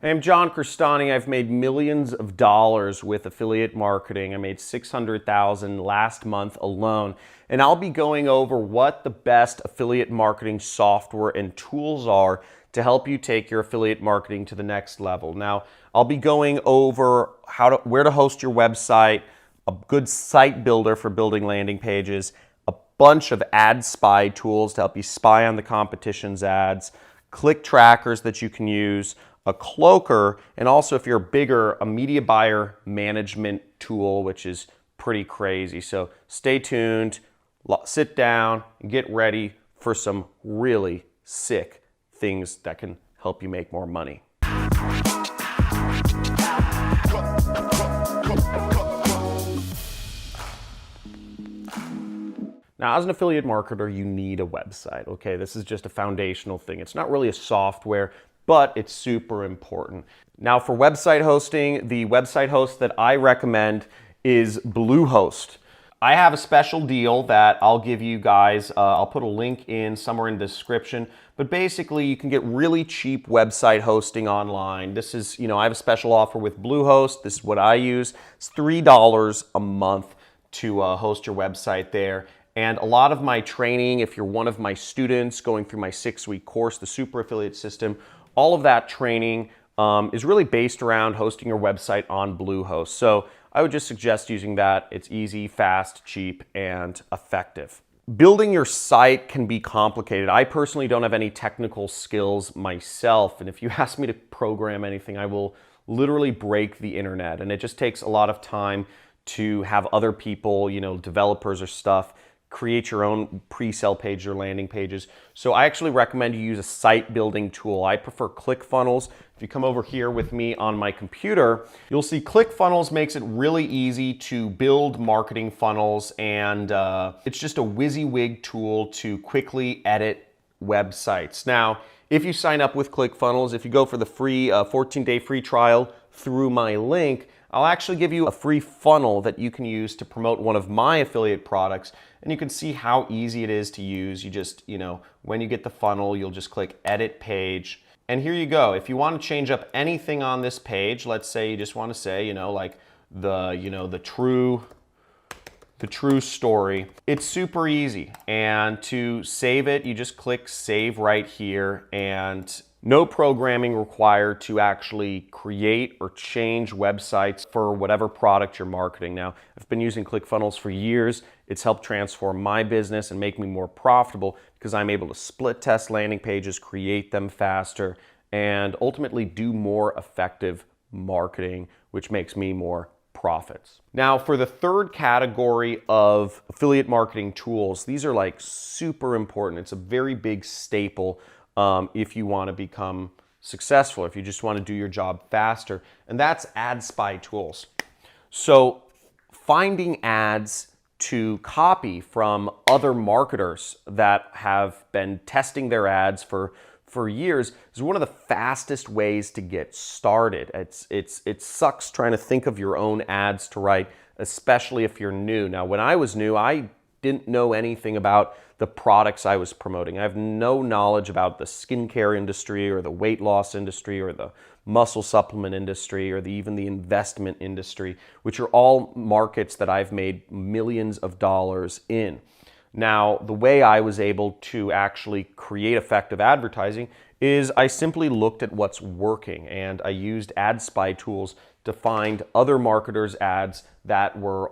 I'm John Crestani. I've made millions of dollars with affiliate marketing. I made $600,000 last month alone. And I'll be going over what the best affiliate marketing software and tools are to help you take your affiliate marketing to the next level. Now, I'll be going over where to host your website, a good site builder for building landing pages, a bunch of ad spy tools to help you spy on the competition's ads, click trackers that you can use, a cloaker, and also if you're bigger, a media buyer management tool, which is pretty crazy. So stay tuned, sit down, and get ready for some really sick things that can help you make more money. Now, as an affiliate marketer, you need a website, okay? This is just a foundational thing. It's not really a software, but it's super important. Now, for website hosting, the website host that I recommend is Bluehost. I have a special deal that I'll give you guys. I'll put a link in somewhere in the description, but basically you can get really cheap website hosting online. This is, I have a special offer with Bluehost. This is what I use. It's $3 a month to host your website there. And a lot of my training, if you're one of my students going through my 6-week course, the Super Affiliate System, all of that training is really based around hosting your website on Bluehost. So I would just suggest using that. It's easy, fast, cheap, and effective. Building your site can be complicated. I personally don't have any technical skills myself, and if you ask me to program anything, I will literally break the internet, and it just takes a lot of time to have other people, developers or stuff, create your own pre-sale page or landing pages. So I actually recommend you use a site building tool. I prefer ClickFunnels. If you come over here with me on my computer, you'll see ClickFunnels makes it really easy to build marketing funnels, and it's just a WYSIWYG tool to quickly edit websites. Now, if you sign up with ClickFunnels, if you go for the free 14-day free trial through my link, I'll actually give you a free funnel that you can use to promote one of my affiliate products, and you can see how easy it is to use. You just, when you get the funnel, you'll just click Edit Page, and here you go. If you want to change up anything on this page, let's say you just want to say, like the true story, it's super easy. And to save it, you just click Save right here, and no programming required to actually create or change websites for whatever product you're marketing. Now, I've been using ClickFunnels for years. It's helped transform my business and make me more profitable because I'm able to split test landing pages, create them faster, and ultimately do more effective marketing, which makes me more profits. Now, for the third category of affiliate marketing tools, these are like super important. It's a very big staple if you want to become successful, if you just want to do your job faster, and that's ad spy tools. So finding ads to copy from other marketers that have been testing their ads for years is one of the fastest ways to get started. It sucks trying to think of your own ads to write, especially if you're new. Now, when I was new, I didn't know anything about the products I was promoting. I have no knowledge about the skincare industry or the weight loss industry or the muscle supplement industry or even the investment industry, which are all markets that I've made millions of dollars in. Now, the way I was able to actually create effective advertising is I simply looked at what's working, and I used ad spy tools to find other marketers' ads that were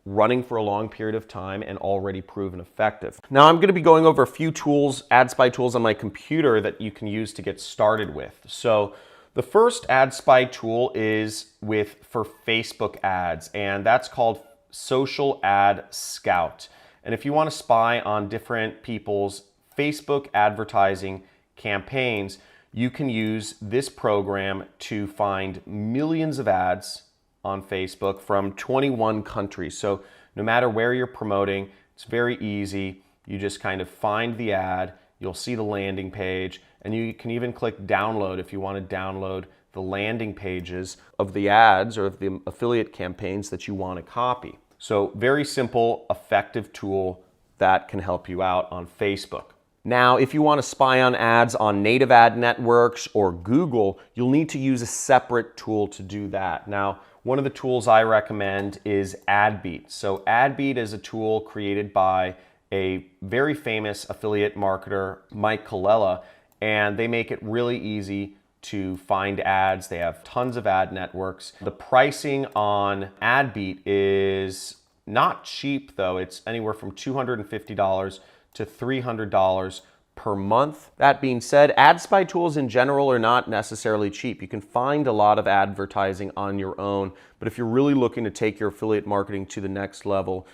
running for a long period of time and already proven effective. Now, I'm going to be going over a few tools, ad spy tools on my computer that you can use to get started with. So the first ad spy tool is for Facebook ads, and that's called Social Ad Scout. And if you want to spy on different people's Facebook advertising campaigns, you can use this program to find millions of ads on Facebook from 21 countries. So no matter where you're promoting, it's very easy. You just kind of find the ad, you'll see the landing page, and you can even click download if you want to download the landing pages of the ads or of the affiliate campaigns that you want to copy. So very simple, effective tool that can help you out on Facebook. Now, if you want to spy on ads on native ad networks or Google, you'll need to use a separate tool to do that. Now, one of the tools I recommend is AdBeat. So AdBeat is a tool created by a very famous affiliate marketer, Mike Colella, and they make it really easy to find ads. They have tons of ad networks. The pricing on AdBeat is not cheap though. It's anywhere from $250 to $300 per month. That being said, ad spy tools in general are not necessarily cheap. You can find a lot of advertising on your own, but if you're really looking to take your affiliate marketing to the next level,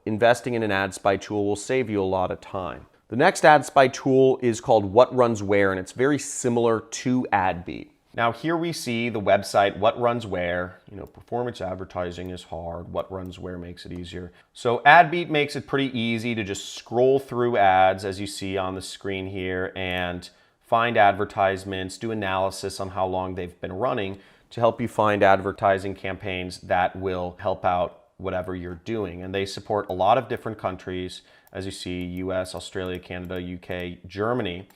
investing in an ad spy tool will save you a lot of time. The next ad spy tool is called What Runs Where, and it's very similar to AdBeat. Now here we see the website What Runs Where. Performance advertising is hard. What Runs Where makes it easier. So AdBeat makes it pretty easy to just scroll through ads as you see on the screen here and find advertisements, do analysis on how long they've been running to help you find advertising campaigns that will help out whatever you're doing. And they support a lot of different countries, as you see, US, Australia, Canada, UK, Germany.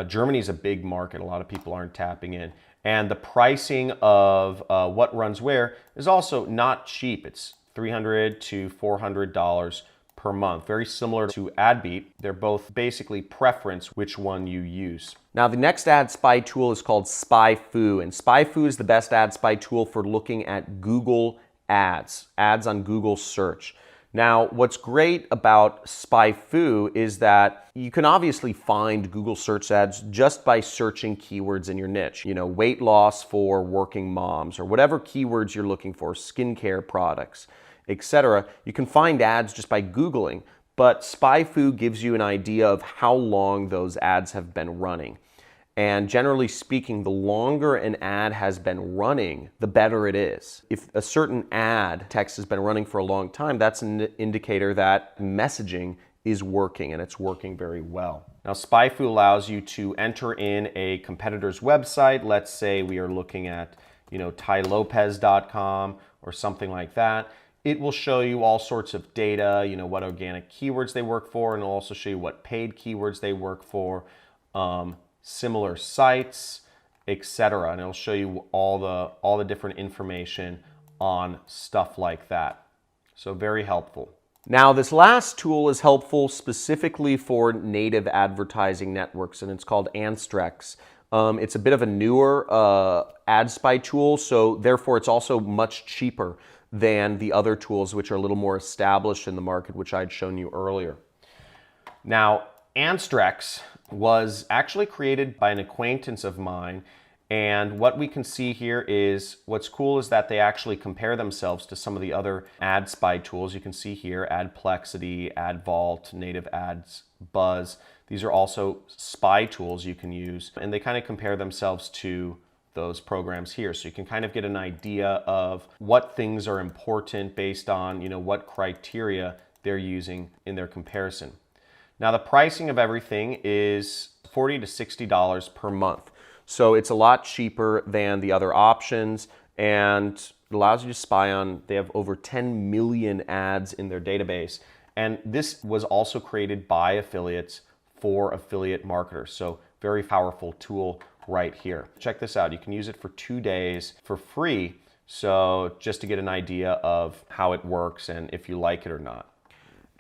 Germany is a big market. A lot of people aren't tapping in. And the pricing of What Runs Where is also not cheap. It's $300 to $400 per month. Very similar to AdBeat. They're both basically preference which one you use. Now the next ad spy tool is called SpyFu, and SpyFu is the best ad spy tool for looking at Google ads on Google search. Now, what's great about SpyFu is that you can obviously find Google search ads just by searching keywords in your niche. Weight loss for working moms or whatever keywords you're looking for, skincare products, etc. You can find ads just by Googling, but SpyFu gives you an idea of how long those ads have been running. And generally speaking, the longer an ad has been running, the better it is. If a certain ad text has been running for a long time, that's an indicator that messaging is working, and it's working very well. Now, SpyFu allows you to enter in a competitor's website. Let's say we are looking at, TaiLopez.com or something like that. It will show you all sorts of data, what organic keywords they work for, and it'll also show you what paid keywords they work for. Similar sites, etc. And it'll show you all the different information on stuff like that. So very helpful. Now this last tool is helpful specifically for native advertising networks, and it's called Anstrex. It's a bit of a newer ad spy tool, so therefore it's also much cheaper than the other tools which are a little more established in the market, which I'd shown you earlier. Now Anstrex was actually created by an acquaintance of mine, and what we can see here is what's cool is that they actually compare themselves to some of the other ad spy tools. You can see here Adplexity, AdVault, Native Ads, Buzz. These are also spy tools you can use, and they kind of compare themselves to those programs here. So you can kind of get an idea of what things are important based on what criteria they're using in their comparison. Now the pricing of everything is $40 to $60 per month. So it's a lot cheaper than the other options, and it allows you to spy on, they have over 10 million ads in their database. And this was also created by affiliates for affiliate marketers. So very powerful tool right here. Check this out. You can use it for 2 days for free. So just to get an idea of how it works and if you like it or not.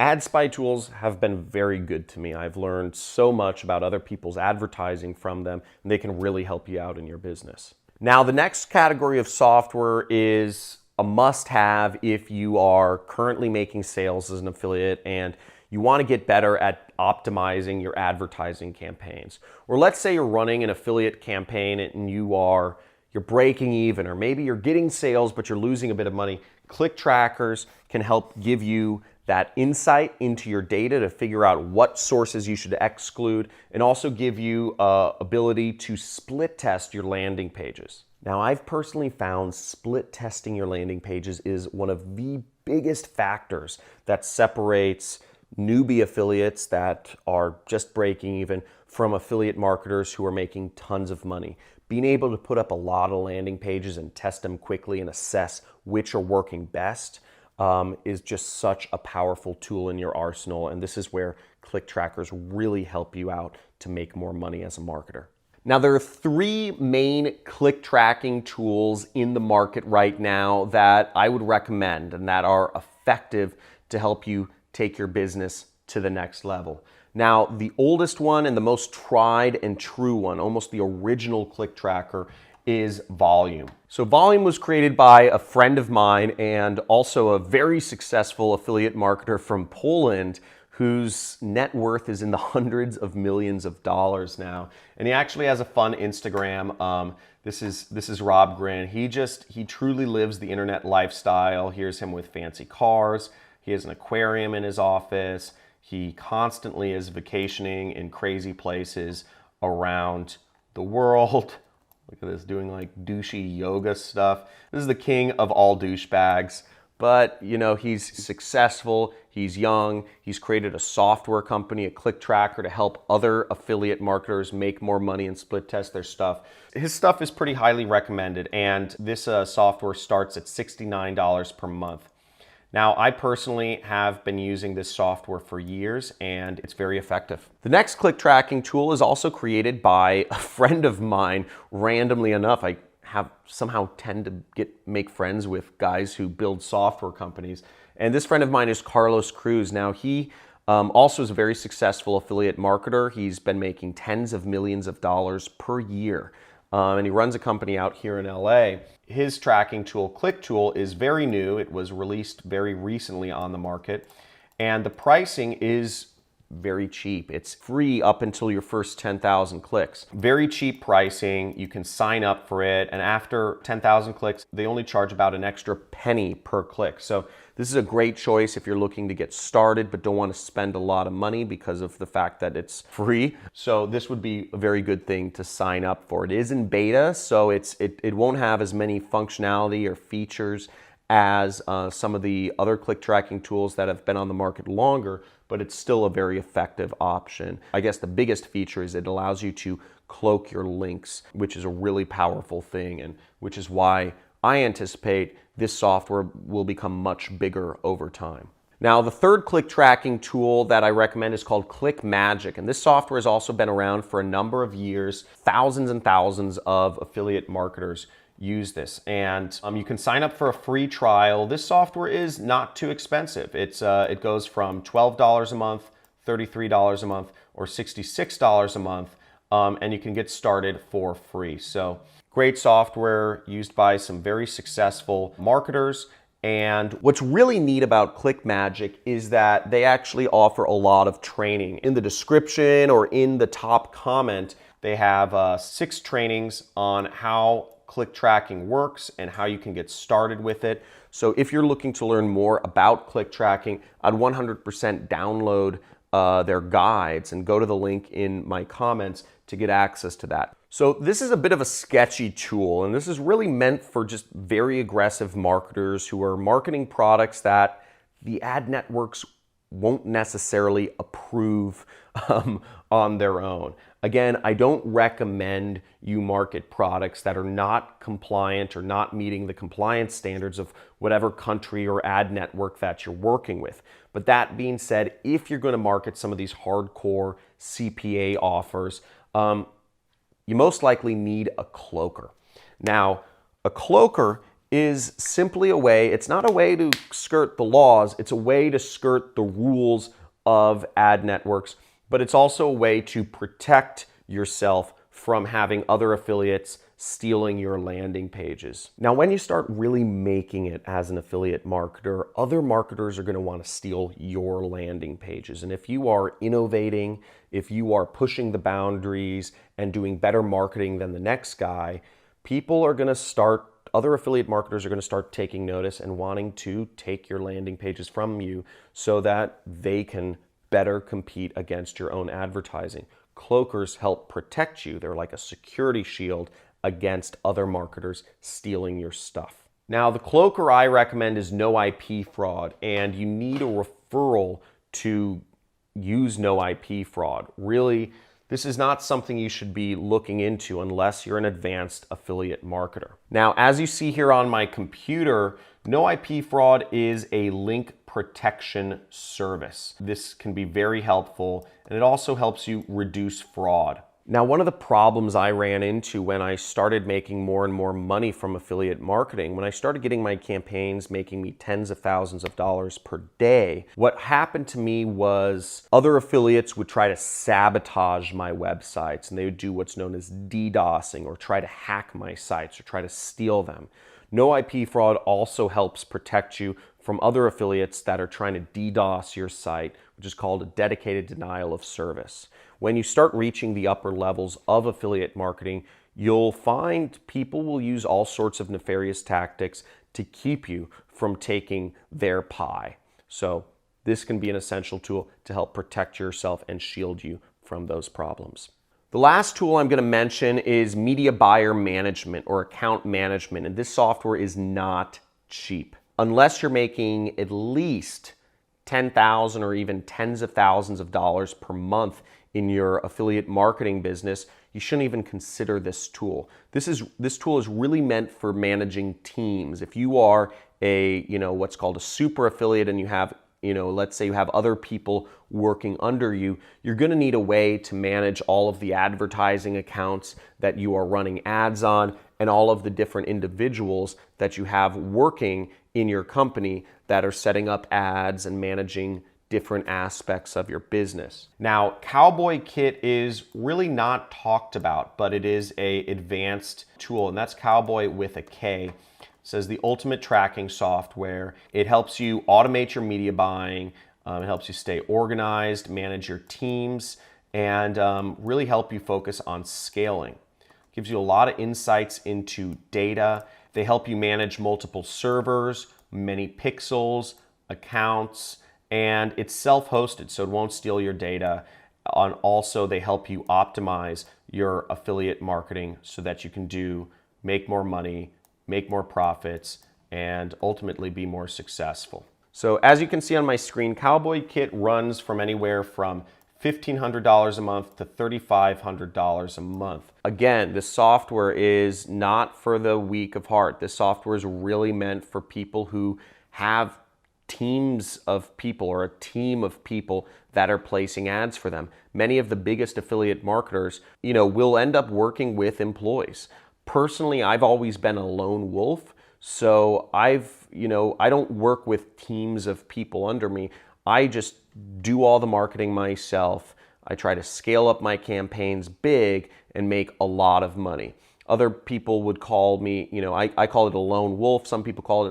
Ad spy tools have been very good to me. I've learned so much about other people's advertising from them, and they can really help you out in your business. Now, the next category of software is a must-have if you are currently making sales as an affiliate and you want to get better at optimizing your advertising campaigns. Or let's say you're running an affiliate campaign and you're breaking even, or maybe you're getting sales but you're losing a bit of money. Click trackers can help give you that insight into your data to figure out what sources you should exclude, and also give you ability to split test your landing pages. Now, I've personally found split testing your landing pages is one of the biggest factors that separates newbie affiliates that are just breaking even from affiliate marketers who are making tons of money. Being able to put up a lot of landing pages and test them quickly and assess which are working best is just such a powerful tool in your arsenal, and this is where click trackers really help you out to make more money as a marketer. Now, there are 3 main click tracking tools in the market right now that I would recommend and that are effective to help you take your business to the next level. Now, the oldest one and the most tried and true one, almost the original click tracker, is Volume. So Volume was created by a friend of mine and also a very successful affiliate marketer from Poland whose net worth is in the hundreds of millions of dollars now. And he actually has a fun Instagram. This is Rob Grin. He truly lives the internet lifestyle. Here's him with fancy cars. He has an aquarium in his office. He constantly is vacationing in crazy places around the world. Look at this, doing like douchey yoga stuff. This is the king of all douchebags. But, you know, he's successful, he's young, he's created a software company, a click tracker, to help other affiliate marketers make more money and split test their stuff. His stuff is pretty highly recommended, and this software starts at $69 per month. Now, I personally have been using this software for years, and it's very effective. The next click tracking tool is also created by a friend of mine. Randomly enough, I somehow tend to make friends with guys who build software companies. And this friend of mine is Carlos Cruz. Now, he also is a very successful affiliate marketer. He's been making tens of millions of dollars per year. And he runs a company out here in LA. His tracking tool, ClickTool, is very new. It was released very recently on the market. And the pricing is very cheap. It's free up until your first 10,000 clicks. Very cheap pricing. You can sign up for it. And after 10,000 clicks, they only charge about an extra penny per click. So this is a great choice if you're looking to get started but don't want to spend a lot of money because of the fact that it's free. So this would be a very good thing to sign up for. It is in beta, so it won't have as many functionality or features as some of the other click tracking tools that have been on the market longer, but it's still a very effective option. I guess the biggest feature is it allows you to cloak your links, which is a really powerful thing, and which is why I anticipate this software will become much bigger over time. Now, the third click tracking tool that I recommend is called ClickMagick, and this software has also been around for a number of years. Thousands and thousands of affiliate marketers use this, and you can sign up for a free trial. This software is not too expensive. It goes from $12 a month, $33 a month, or $66 a month, and you can get started for free. So great software used by some very successful marketers. And what's really neat about ClickMagick is that they actually offer a lot of training. In the description or in the top comment, they have 6 trainings on how click tracking works and how you can get started with it. So if you're looking to learn more about click tracking, I'd 100% download their guides and go to the link in my comments to get access to that. So this is a bit of a sketchy tool, and this is really meant for just very aggressive marketers who are marketing products that the ad networks won't necessarily approve on their own. Again, I don't recommend you market products that are not compliant or not meeting the compliance standards of whatever country or ad network that you're working with. But that being said, if you're going to market some of these hardcore CPA offers, you most likely need a cloaker. Now, a cloaker is simply a way, it's not a way to skirt the laws, it's a way to skirt the rules of ad networks, but it's also a way to protect yourself from having other affiliates stealing your landing pages. Now, when you start really making it as an affiliate marketer, other marketers are going to want to steal your landing pages. And if you are innovating, if you are pushing the boundaries and doing better marketing than the next guy, other affiliate marketers are going to start taking notice and wanting to take your landing pages from you so that they can better compete against your own advertising. Cloakers help protect you. They're like a security shield against other marketers stealing your stuff. Now, the cloaker I recommend is No IP Fraud, and you need a referral to use No IP Fraud. Really, this is not something you should be looking into unless you're an advanced affiliate marketer. Now, as you see here on my computer, No IP Fraud is a link protection service. This can be very helpful, and it also helps you reduce fraud. Now, one of the problems I ran into when I started making more and more money from affiliate marketing, when I started getting my campaigns making me tens of thousands of dollars per day, what happened to me was other affiliates would try to sabotage my websites, and they would do what's known as DDoSing, or try to hack my sites or try to steal them. No IP fraud also helps protect you from other affiliates that are trying to DDoS your site, which is called a dedicated denial of service. When you start reaching the upper levels of affiliate marketing, you'll find people will use all sorts of nefarious tactics to keep you from taking their pie. So this can be an essential tool to help protect yourself and shield you from those problems. The last tool I'm going to mention is media buyer management or account management, and this software is not cheap. Unless you're making at least $10,000 or even tens of thousands of dollars per month in your affiliate marketing business, you shouldn't even consider this tool. This tool is really meant for managing teams. If you are a, what's called a super affiliate, and you have, let's say you have other people working under you, you're going to need a way to manage all of the advertising accounts that you are running ads on, and all of the different individuals that you have working in your company that are setting up ads and managing different aspects of your business. Now, Cowboy Kit is really not talked about, but it is an advanced tool, and that's Cowboy with a K. It says the ultimate tracking software. It helps you automate your media buying. It helps you stay organized, manage your teams, and really help you focus on scaling. It gives you a lot of insights into data. They help you manage multiple servers, many pixels, accounts, and it's self-hosted, so it won't steal your data. And also, they help you optimize your affiliate marketing so that you can make more money, make more profits, and ultimately be more successful. So as you can see on my screen, Cowboy Kit runs from anywhere from $1,500 a month to $3,500 a month. Again, this software is not for the weak of heart. This software is really meant for people who have teams of people or a team of people that are placing ads for them. Many of the biggest affiliate marketers, will end up working with employees. Personally, I've always been a lone wolf, so I don't work with teams of people under me. I just do all the marketing myself. I try to scale up my campaigns big and make a lot of money. Other people would call me, I call it a lone wolf. Some people call it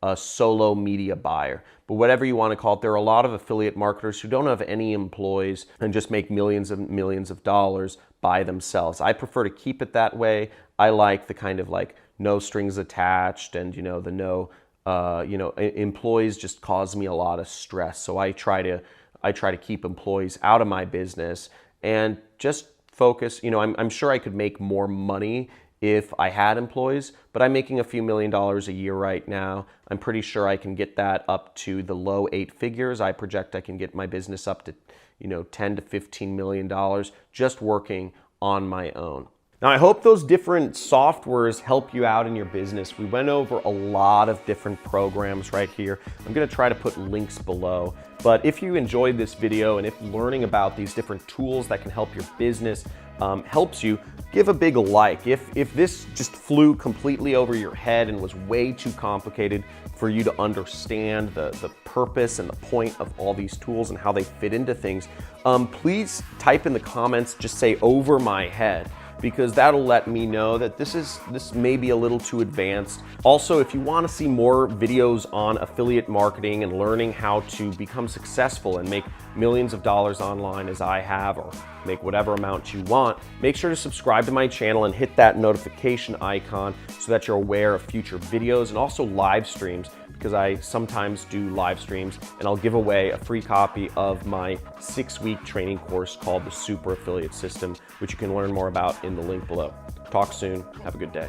a solo media buyer. But whatever you want to call it, there are a lot of affiliate marketers who don't have any employees and just make millions and millions of dollars by themselves. I prefer to keep it that way. I like the kind of no strings attached, and employees just cause me a lot of stress. So I try to keep employees out of my business and just focus. I'm sure I could make more money if I had employees, but I'm making a few $1,000,000 a year right now. I'm pretty sure I can get that up to the low 8 figures. I project I can get my business up to, $10 to $15 million just working on my own. Now, I hope those different softwares help you out in your business. We went over a lot of different programs right here. I'm going to try to put links below. But if you enjoyed this video, and if learning about these different tools that can help your business helps you, give a big like. If this just flew completely over your head and was way too complicated for you to understand the purpose and the point of all these tools and how they fit into things, please type in the comments, just say "over my head," because that'll let me know that this may be a little too advanced. Also, if you want to see more videos on affiliate marketing and learning how to become successful and make millions of dollars online as I have, or make whatever amount you want, make sure to subscribe to my channel and hit that notification icon so that you're aware of future videos and also live streams, because I sometimes do live streams, and I'll give away a free copy of my 6-week training course called the Super Affiliate System, which you can learn more about in the link below. Talk soon. Have a good day.